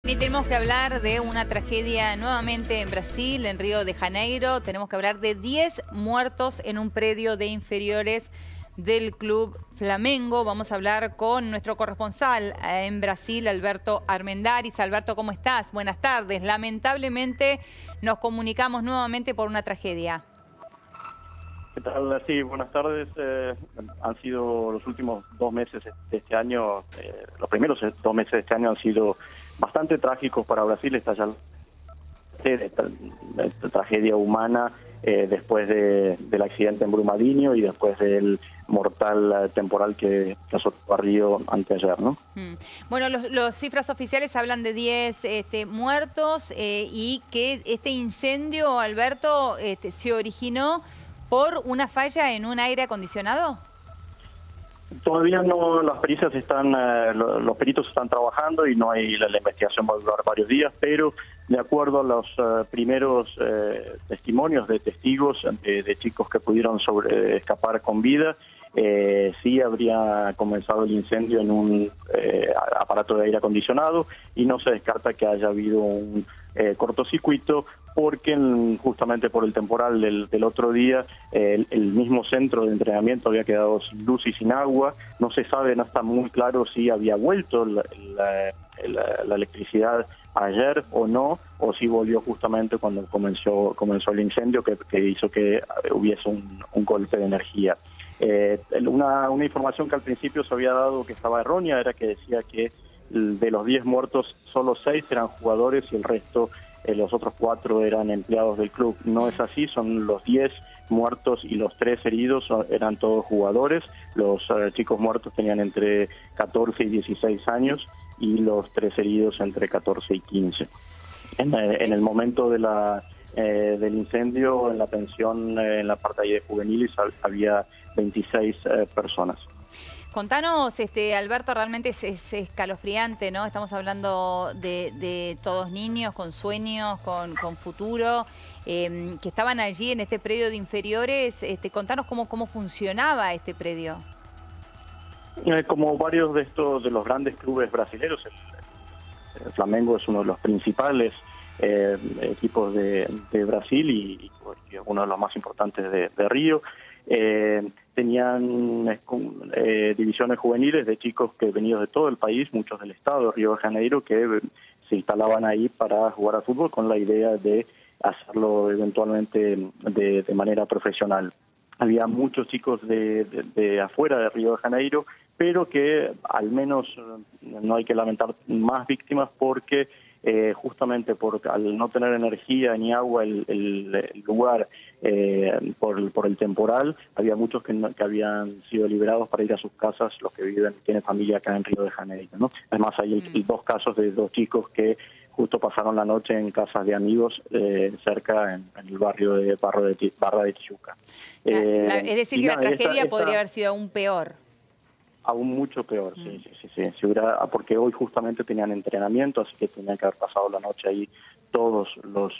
Y tenemos que hablar de una tragedia nuevamente en Brasil, en Río de Janeiro. Tenemos que hablar de 10 muertos en un predio de inferiores del Club Flamengo. Vamos a hablar con nuestro corresponsal en Brasil, Alberto Armendáriz. Alberto, ¿cómo estás? Buenas tardes. Lamentablemente nos comunicamos nuevamente por una tragedia. ¿Qué tal? Sí, buenas tardes. Han sido los últimos 2 meses de este año, los primeros 2 meses de este año han sido bastante trágicos para Brasil. Esta tragedia humana después del accidente en Brumadinho y después del mortal temporal que azotó a Río anteayer, ¿no? Bueno, los cifras oficiales hablan de 10 muertos y que este incendio, Alberto, se originó por una falla en un aire acondicionado. Todavía no, las pericias están, los peritos están trabajando y no hay, la investigación va a durar varios días, pero de acuerdo a los primeros testimonios de testigos, de chicos que pudieron escapar con vida, sí habría comenzado el incendio en un aparato de aire acondicionado y no se descarta que haya habido un cortocircuito porque justamente por el temporal del otro día el mismo centro de entrenamiento había quedado sin luz y sin agua. No se sabe, no está muy claro si había vuelto la electricidad ayer o no, o si volvió justamente cuando comenzó el incendio que hizo que hubiese un golpe de energía. Una información que al principio se había dado que estaba errónea era que decía que de los 10 muertos solo 6 eran jugadores y el resto, los otros 4 eran empleados del club. No es así, son los 10 muertos y los 3 heridos eran todos jugadores. Los chicos muertos tenían entre 14 y 16 años y los 3 heridos entre 14 y 15. En el momento del incendio, en la pensión, en la parte de juveniles, había 26 personas. Contanos, Alberto, realmente es escalofriante, ¿no? Estamos hablando de todos niños con sueños, con futuro, que estaban allí en este predio de inferiores. Contanos cómo funcionaba este predio. Como varios de los grandes clubes brasileños, el Flamengo es uno de los principales equipos de Brasil y uno de los más importantes de Río. Tenían divisiones juveniles de chicos que venidos de todo el país, muchos del estado de Río de Janeiro, que se instalaban ahí para jugar al fútbol con la idea de hacerlo eventualmente de manera profesional. Había muchos chicos de afuera de Río de Janeiro, pero que al menos no hay que lamentar más víctimas porque justamente al no tener energía ni agua el lugar por el temporal, había muchos que habían sido liberados para ir a sus casas, los que tienen familia acá en Río de Janeiro, ¿no? Además hay 2 casos de 2 chicos que justo pasaron la noche en casas de amigos cerca en el barrio de Barra de Tijuca. Es decir, que la tragedia podría haber sido aún peor. Aún mucho peor, sí. Porque hoy justamente tenían entrenamiento, así que tenían que haber pasado la noche ahí todos los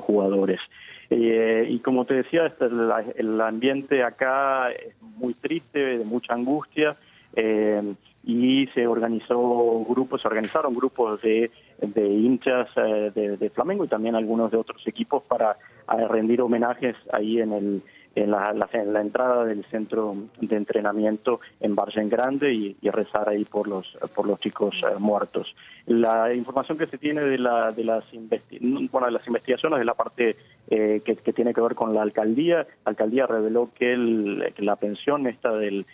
jugadores. Y como te decía, el ambiente acá es muy triste, de mucha angustia, y se organizaron grupos de hinchas de Flamengo y también algunos de otros equipos para rendir homenajes ahí en la entrada del centro de entrenamiento en Vargem Grande y rezar ahí por los chicos muertos. La información que se tiene de las investigaciones de la parte que tiene que ver con la alcaldía reveló que la pensión esta de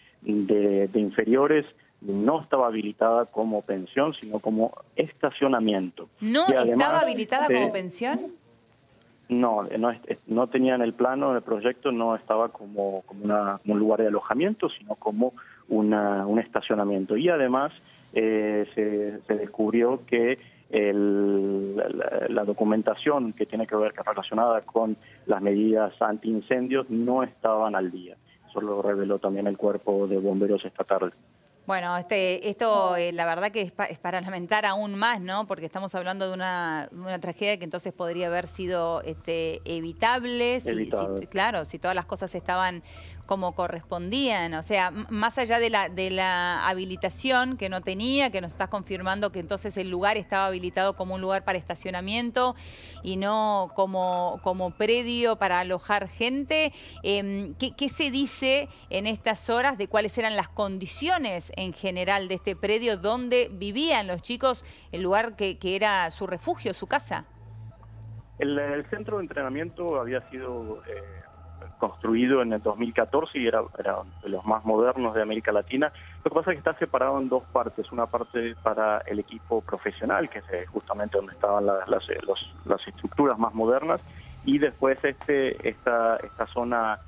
inferiores no estaba habilitada como pensión, sino como estacionamiento. ¿No estaba habilitada como pensión? No tenía en el plano, en el proyecto, no estaba como un lugar de alojamiento, sino como un estacionamiento. Y además se descubrió que la documentación que tiene que ver relacionada con las medidas antiincendios no estaban al día. Eso lo reveló también el Cuerpo de Bomberos esta tarde. Bueno, esto la verdad que es para lamentar aún más, ¿no? Porque estamos hablando de una tragedia que entonces podría haber sido evitable. Claro, si todas las cosas estaban como correspondían. O sea, más allá de la habilitación que no tenía, que nos estás confirmando que entonces el lugar estaba habilitado como un lugar para estacionamiento y no como predio para alojar gente. ¿Qué se dice en estas horas de cuáles eran las condiciones en general de este predio donde vivían los chicos, el lugar que era su refugio, su casa? El centro de entrenamiento había sido construido en el 2014 y era de los más modernos de América Latina. Lo que pasa es que está separado en dos partes. Una parte para el equipo profesional, que es justamente donde estaban las estructuras más modernas, y después esta zona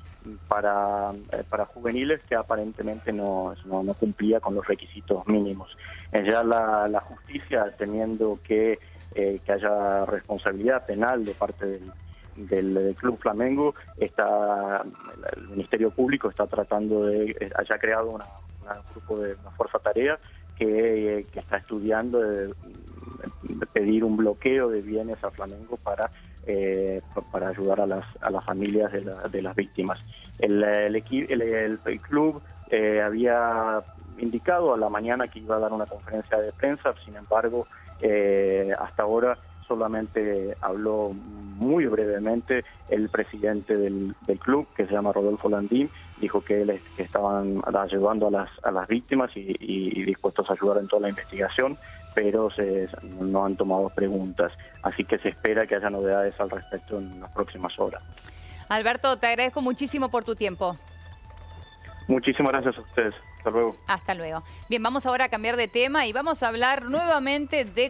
para juveniles que aparentemente no cumplía con los requisitos mínimos. Ya la justicia, teniendo que haya responsabilidad penal de parte del Club Flamengo, el Ministerio Público está tratando haya creado un grupo una fuerza tarea que está estudiando de pedir un bloqueo de bienes a Flamengo para ayudar a las familias de las víctimas. El club había indicado a la mañana que iba a dar una conferencia de prensa, sin embargo, hasta ahora solamente habló muy brevemente el presidente del club, que se llama Rodolfo Landín. Dijo que estaban ayudando a las víctimas y dispuestos a ayudar en toda la investigación, pero no han tomado preguntas. Así que se espera que haya novedades al respecto en las próximas horas. Alberto, te agradezco muchísimo por tu tiempo. Muchísimas gracias a ustedes. Hasta luego. Hasta luego. Bien, vamos ahora a cambiar de tema y vamos a hablar nuevamente de